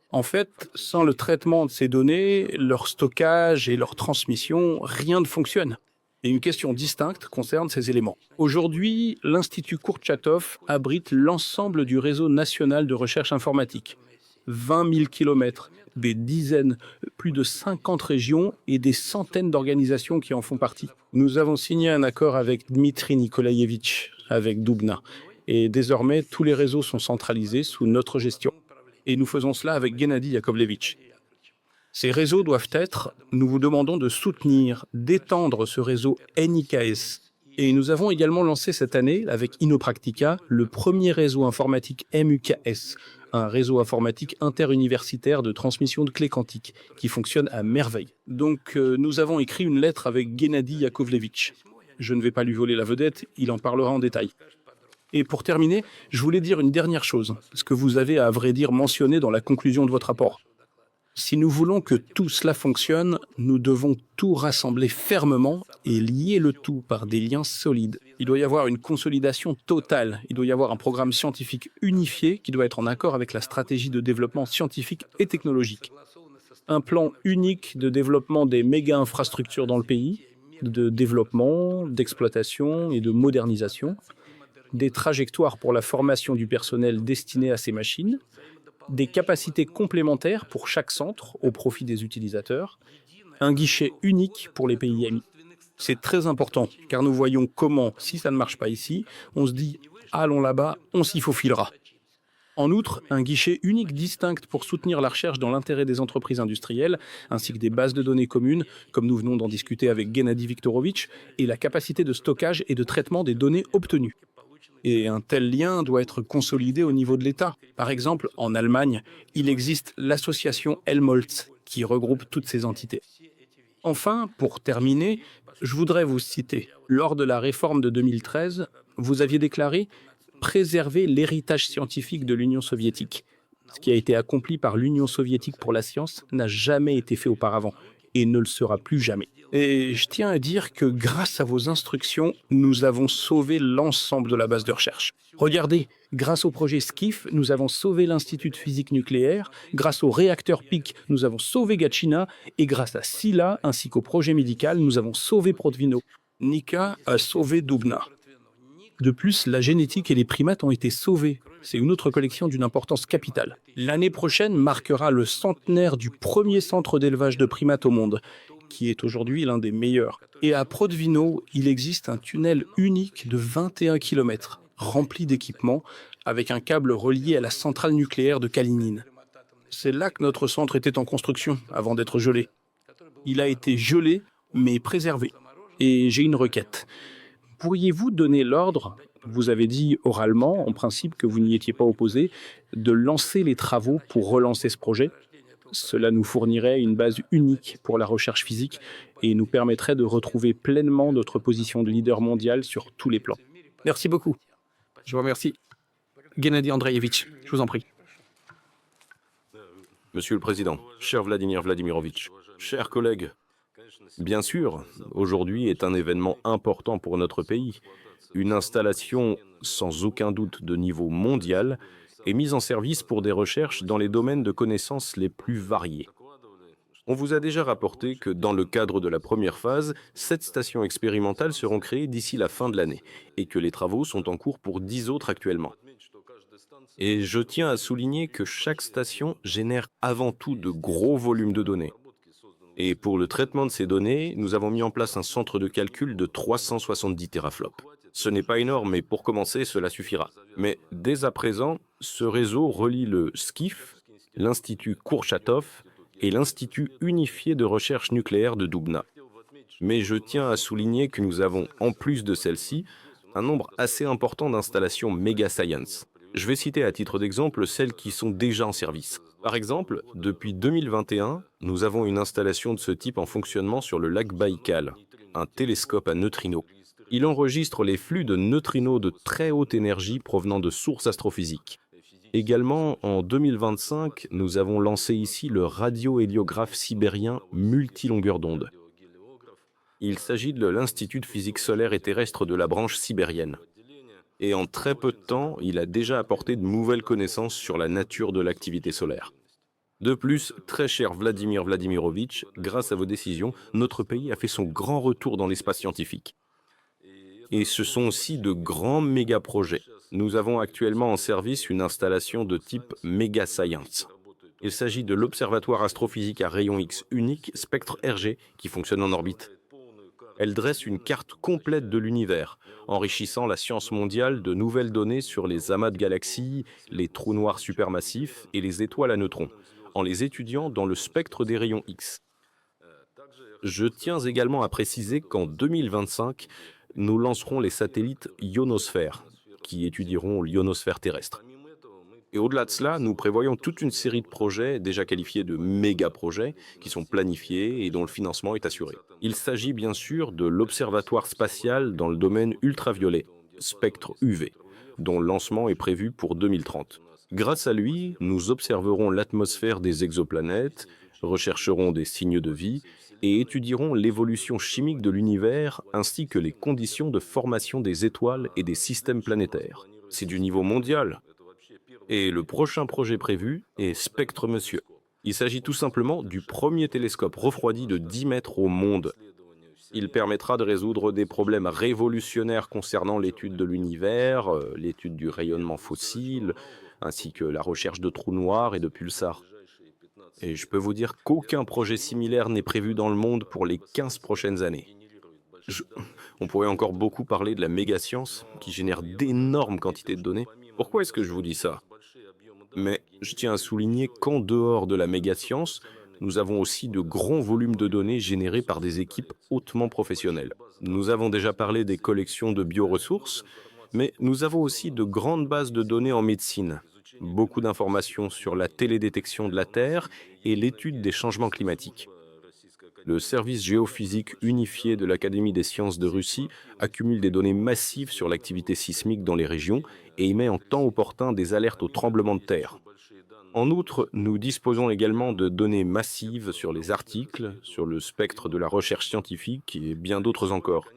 En fait, sans le traitement de ces données, leur stockage et leur transmission, rien ne fonctionne. Et une question distincte concerne ces éléments. Aujourd'hui, l'Institut Kourtchatov abrite l'ensemble du réseau national de recherche informatique. 20 000 kilomètres, des dizaines, plus de 50 régions et des centaines d'organisations qui en font partie. Nous avons signé un accord avec Dmitri Nikolaevitch, avec Doubna. Et désormais, tous les réseaux sont centralisés sous notre gestion. Et nous faisons cela avec Gennady Yakovlevitch. Ces réseaux doivent être, nous vous demandons de soutenir, d'étendre ce réseau NIKS. Et nous avons également lancé cette année, avec Innopractica, le premier réseau informatique MUKS, un réseau informatique interuniversitaire de transmission de clés quantiques, qui fonctionne à merveille. Donc nous avons écrit une lettre avec Gennady Yakovlevitch. Je ne vais pas lui voler la vedette, il en parlera en détail. Et pour terminer, je voulais dire une dernière chose, ce que vous avez à vrai dire mentionné dans la conclusion de votre rapport. Si nous voulons que tout cela fonctionne, nous devons tout rassembler fermement et lier le tout par des liens solides. Il doit y avoir une consolidation totale. Il doit y avoir un programme scientifique unifié qui doit être en accord avec la stratégie de développement scientifique et technologique. Un plan unique de développement des méga-infrastructures dans le pays, de développement, d'exploitation et de modernisation, des trajectoires pour la formation du personnel destiné à ces machines, des capacités complémentaires pour chaque centre au profit des utilisateurs, un guichet unique pour les pays amis. C'est très important, car nous voyons comment, si ça ne marche pas ici, on se dit « allons là-bas, on s'y faufilera ». En outre, un guichet unique distinct pour soutenir la recherche dans l'intérêt des entreprises industrielles, ainsi que des bases de données communes, comme nous venons d'en discuter avec Gennady Viktorovitch, et la capacité de stockage et de traitement des données obtenues. Et un tel lien doit être consolidé au niveau de l'État. Par exemple, en Allemagne, il existe l'association Helmholtz, qui regroupe toutes ces entités. Enfin, pour terminer, je voudrais vous citer. Lors de la réforme de 2013, vous aviez déclaré « préserver l'héritage scientifique de l'Union soviétique ». Ce qui a été accompli par l'Union soviétique pour la science n'a jamais été fait auparavant et ne le sera plus jamais. Et je tiens à dire que grâce à vos instructions, nous avons sauvé l'ensemble de la base de recherche. Regardez, grâce au projet SKIF, nous avons sauvé l'Institut de physique nucléaire, grâce au réacteur PIC, nous avons sauvé Gatchina, et grâce à SILA ainsi qu'au projet médical, nous avons sauvé Protvino. Nika a sauvé Doubna. De plus, la génétique et les primates ont été sauvés. C'est une autre collection d'une importance capitale. L'année prochaine marquera le centenaire du premier centre d'élevage de primates au monde, qui est aujourd'hui l'un des meilleurs. Et à Protvino, il existe un tunnel unique de 21 km, rempli d'équipements, avec un câble relié à la centrale nucléaire de Kalinin. C'est là que notre centre était en construction, avant d'être gelé. Il a été gelé, mais préservé. Et j'ai une requête. Pourriez-vous donner l'ordre, vous avez dit oralement, en principe que vous n'y étiez pas opposé, de lancer les travaux pour relancer ce projet ? Cela nous fournirait une base unique pour la recherche physique et nous permettrait de retrouver pleinement notre position de leader mondial sur tous les plans. Merci beaucoup. Je vous remercie. Gennady Andreevitch, je vous en prie. Monsieur le Président, cher Vladimir Vladimirovitch, chers collègues, bien sûr, aujourd'hui est un événement important pour notre pays. Une installation sans aucun doute de niveau mondial est mise en service pour des recherches dans les domaines de connaissances les plus variés. On vous a déjà rapporté que dans le cadre de la première phase, 7 stations expérimentales seront créées d'ici la fin de l'année et que les travaux sont en cours pour 10 autres actuellement. Et je tiens à souligner que chaque station génère avant tout de gros volumes de données. Et pour le traitement de ces données, nous avons mis en place un centre de calcul de 370 teraflops. Ce n'est pas énorme, mais pour commencer, cela suffira. Mais dès à présent, ce réseau relie le SKIF, l'Institut Kourchatov et l'Institut unifié de recherche nucléaire de Doubna. Mais je tiens à souligner que nous avons, en plus de celle-ci, un nombre assez important d'installations Mega Science. Je vais citer à titre d'exemple celles qui sont déjà en service. Par exemple, depuis 2021, nous avons une installation de ce type en fonctionnement sur le lac Baïkal, un télescope à neutrinos. Il enregistre les flux de neutrinos de très haute énergie provenant de sources astrophysiques. Également, en 2025, nous avons lancé ici le radiohéliographe sibérien multilongueur d'onde. Il s'agit de l'Institut de physique solaire et terrestre de la branche sibérienne. Et en très peu de temps, il a déjà apporté de nouvelles connaissances sur la nature de l'activité solaire. De plus, très cher Vladimir Vladimirovitch, grâce à vos décisions, notre pays a fait son grand retour dans l'espace scientifique. Et ce sont aussi de grands méga-projets. Nous avons actuellement en service une installation de type Mega Science. Il s'agit de l'Observatoire astrophysique à rayons X unique Spectre RG qui fonctionne en orbite. Elle dresse une carte complète de l'univers, enrichissant la science mondiale de nouvelles données sur les amas de galaxies, les trous noirs supermassifs et les étoiles à neutrons, en les étudiant dans le spectre des rayons X. Je tiens également à préciser qu'en 2025, nous lancerons les satellites ionosphère, qui étudieront l'ionosphère terrestre. Et au-delà de cela, nous prévoyons toute une série de projets déjà qualifiés de méga-projets qui sont planifiés et dont le financement est assuré. Il s'agit bien sûr de l'Observatoire spatial dans le domaine ultraviolet, spectre UV, dont le lancement est prévu pour 2030. Grâce à lui, nous observerons l'atmosphère des exoplanètes, rechercherons des signes de vie et étudierons l'évolution chimique de l'univers ainsi que les conditions de formation des étoiles et des systèmes planétaires. C'est du niveau mondial. Et le prochain projet prévu est Spectre Monsieur. Il s'agit tout simplement du premier télescope refroidi de 10 mètres au monde. Il permettra de résoudre des problèmes révolutionnaires concernant l'étude de l'univers, l'étude du rayonnement fossile, ainsi que la recherche de trous noirs et de pulsars. Et je peux vous dire qu'aucun projet similaire n'est prévu dans le monde pour les 15 prochaines années. On pourrait encore beaucoup parler de la mégascience, qui génère d'énormes quantités de données. Pourquoi est-ce que je vous dis ça? Mais je tiens à souligner qu'en dehors de la mégascience, nous avons aussi de grands volumes de données générés par des équipes hautement professionnelles. Nous avons déjà parlé des collections de bioressources, mais nous avons aussi de grandes bases de données en médecine, beaucoup d'informations sur la télédétection de la Terre et l'étude des changements climatiques. Le service géophysique unifié de l'Académie des sciences de Russie accumule des données massives sur l'activité sismique dans les régions et émet en temps opportun des alertes aux tremblements de terre. En outre, nous disposons également de données massives sur les articles, sur le spectre de la recherche scientifique et bien d'autres encore.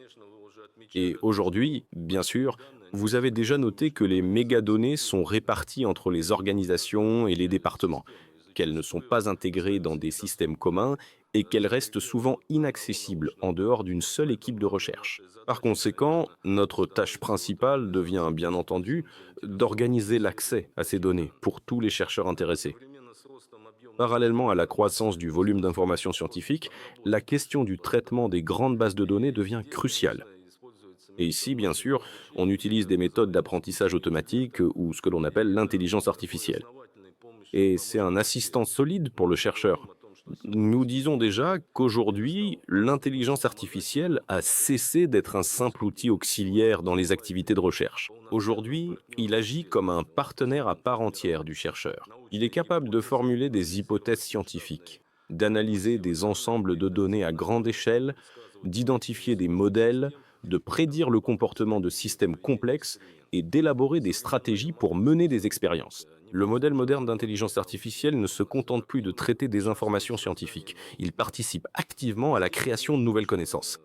Et aujourd'hui, bien sûr, vous avez déjà noté que les mégadonnées sont réparties entre les organisations et les départements, qu'elles ne sont pas intégrées dans des systèmes communs et qu'elles restent souvent inaccessibles en dehors d'une seule équipe de recherche. Par conséquent, notre tâche principale devient, bien entendu, d'organiser l'accès à ces données pour tous les chercheurs intéressés. Parallèlement à la croissance du volume d'informations scientifiques, la question du traitement des grandes bases de données devient cruciale. Et ici, bien sûr, on utilise des méthodes d'apprentissage automatique ou ce que l'on appelle l'intelligence artificielle. Et c'est un assistant solide pour le chercheur. Nous disons déjà qu'aujourd'hui, l'intelligence artificielle a cessé d'être un simple outil auxiliaire dans les activités de recherche. Aujourd'hui, il agit comme un partenaire à part entière du chercheur. Il est capable de formuler des hypothèses scientifiques, d'analyser des ensembles de données à grande échelle, d'identifier des modèles, de prédire le comportement de systèmes complexes et d'élaborer des stratégies pour mener des expériences. Le modèle moderne d'intelligence artificielle ne se contente plus de traiter des informations scientifiques. Il participe activement à la création de nouvelles connaissances.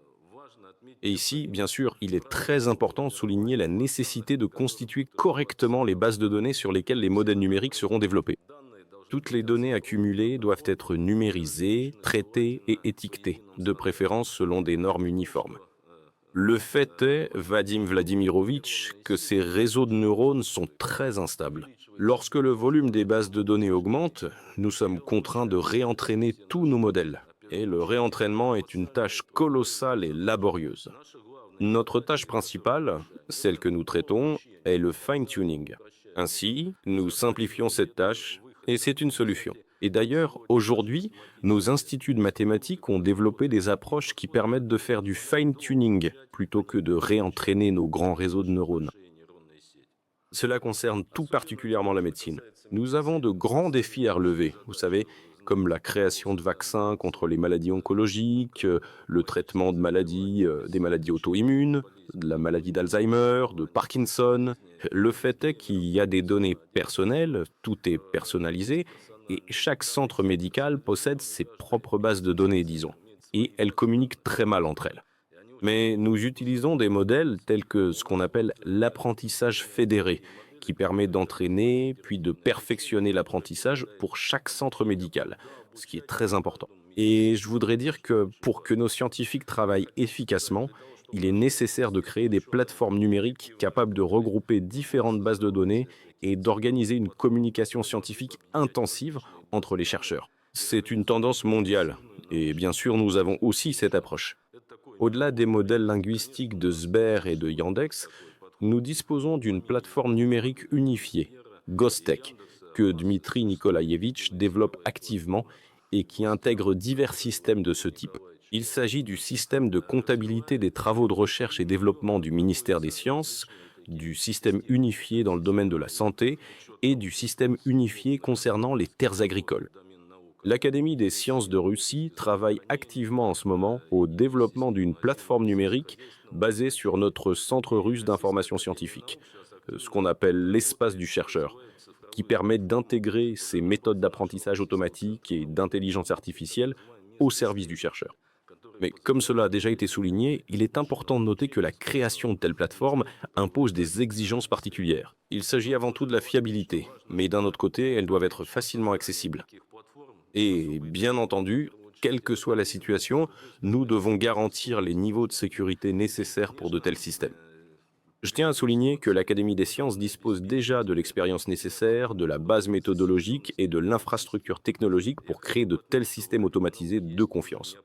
Et ici, bien sûr, il est très important de souligner la nécessité de constituer correctement les bases de données sur lesquelles les modèles numériques seront développés. Toutes les données accumulées doivent être numérisées, traitées et étiquetées, de préférence selon des normes uniformes. Le fait est, Vadim Vladimirovitch, que ces réseaux de neurones sont très instables. Lorsque le volume des bases de données augmente, nous sommes contraints de réentraîner tous nos modèles. Et le réentraînement est une tâche colossale et laborieuse. Notre tâche principale, celle que nous traitons, est le fine-tuning. Ainsi, nous simplifions cette tâche et c'est une solution. Et d'ailleurs, aujourd'hui, nos instituts de mathématiques ont développé des approches qui permettent de faire du fine-tuning plutôt que de réentraîner nos grands réseaux de neurones. Cela concerne tout particulièrement la médecine. Nous avons de grands défis à relever, vous savez, comme la création de vaccins contre les maladies oncologiques, le traitement de maladies, des maladies auto-immunes, de la maladie d'Alzheimer, de Parkinson. Le fait est qu'il y a des données personnelles, tout est personnalisé, et chaque centre médical possède ses propres bases de données, disons, et elles communiquent très mal entre elles. Mais nous utilisons des modèles tels que ce qu'on appelle l'apprentissage fédéré, qui permet d'entraîner puis de perfectionner l'apprentissage pour chaque centre médical, ce qui est très important. Et je voudrais dire que pour que nos scientifiques travaillent efficacement, il est nécessaire de créer des plateformes numériques capables de regrouper différentes bases de données et d'organiser une communication scientifique intensive entre les chercheurs. C'est une tendance mondiale, et bien sûr, nous avons aussi cette approche. Au-delà des modèles linguistiques de Sber et de Yandex, nous disposons d'une plateforme numérique unifiée, Gostech, que Dmitri Nikolaïevitch développe activement et qui intègre divers systèmes de ce type. Il s'agit du système de comptabilité des travaux de recherche et développement du ministère des Sciences, du système unifié dans le domaine de la santé et du système unifié concernant les terres agricoles. L'Académie des sciences de Russie travaille activement en ce moment au développement d'une plateforme numérique basée sur notre centre russe d'information scientifique, ce qu'on appelle l'espace du chercheur, qui permet d'intégrer ces méthodes d'apprentissage automatique et d'intelligence artificielle au service du chercheur. Mais comme cela a déjà été souligné, il est important de noter que la création de telles plateformes impose des exigences particulières. Il s'agit avant tout de la fiabilité, mais d'un autre côté, elles doivent être facilement accessibles. Et bien entendu, quelle que soit la situation, nous devons garantir les niveaux de sécurité nécessaires pour de tels systèmes. Je tiens à souligner que l'Académie des sciences dispose déjà de l'expérience nécessaire, de la base méthodologique et de l'infrastructure technologique pour créer de tels systèmes automatisés de confiance.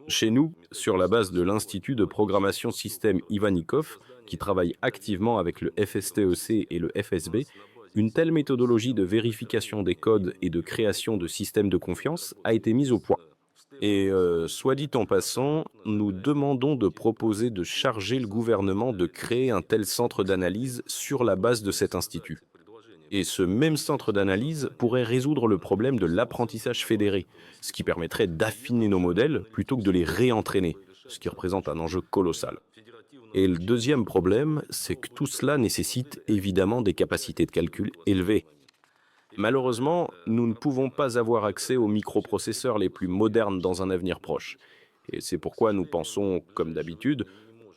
Chez nous, sur la base de l'Institut de programmation système Ivanikov, qui travaille activement avec le FSTEC et le FSB, une telle méthodologie de vérification des codes et de création de systèmes de confiance a été mise au point. Et soit dit en passant, nous demandons de proposer de charger le gouvernement de créer un tel centre d'analyse sur la base de cet institut. Et ce même centre d'analyse pourrait résoudre le problème de l'apprentissage fédéré, ce qui permettrait d'affiner nos modèles plutôt que de les réentraîner, ce qui représente un enjeu colossal. Et le deuxième problème, c'est que tout cela nécessite évidemment des capacités de calcul élevées. Malheureusement, nous ne pouvons pas avoir accès aux microprocesseurs les plus modernes dans un avenir proche. Et c'est pourquoi nous pensons, comme d'habitude,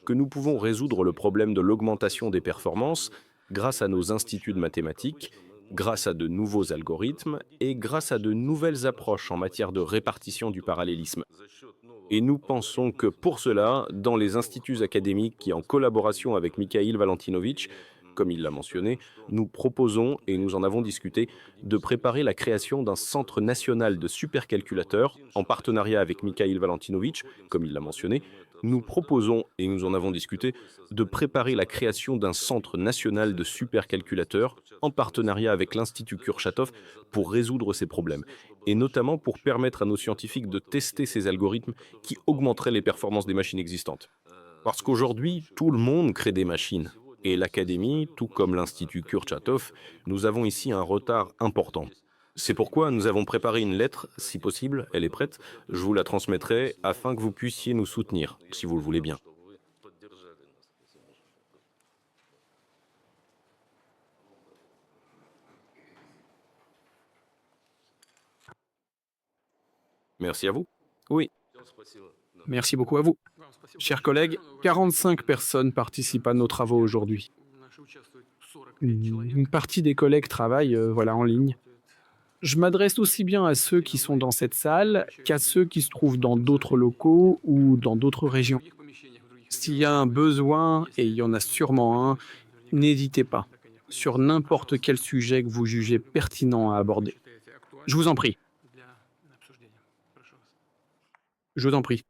que nous pouvons résoudre le problème de l'augmentation des performances grâce à nos instituts de mathématiques, grâce à de nouveaux algorithmes et grâce à de nouvelles approches en matière de répartition du parallélisme. Et nous pensons que pour cela, dans les instituts académiques qui, en collaboration avec Mikhail Valentinovitch, comme il l'a mentionné, nous proposons, et nous en avons discuté, de préparer la création d'un centre national de supercalculateurs, en partenariat avec Mikhail Valentinovitch, comme il l'a mentionné. Nous proposons, et nous en avons discuté, de préparer la création d'un centre national de supercalculateurs, en partenariat avec l'Institut Kurchatov, pour résoudre ces problèmes, et notamment pour permettre à nos scientifiques de tester ces algorithmes qui augmenteraient les performances des machines existantes. Parce qu'aujourd'hui, tout le monde crée des machines. Et l'Académie, tout comme l'Institut Kurchatov, nous avons ici un retard important. C'est pourquoi nous avons préparé une lettre, si possible, elle est prête, je vous la transmettrai afin que vous puissiez nous soutenir, si vous le voulez bien. Merci à vous. Oui, Merci beaucoup à vous. Chers collègues, 45 personnes participent à nos travaux aujourd'hui. Une partie des collègues travaillent en ligne. Je m'adresse aussi bien à ceux qui sont dans cette salle qu'à ceux qui se trouvent dans d'autres locaux ou dans d'autres régions. S'il y a un besoin, et il y en a sûrement un, n'hésitez pas, sur n'importe quel sujet que vous jugez pertinent à aborder. Je vous en prie. Je vous en prie.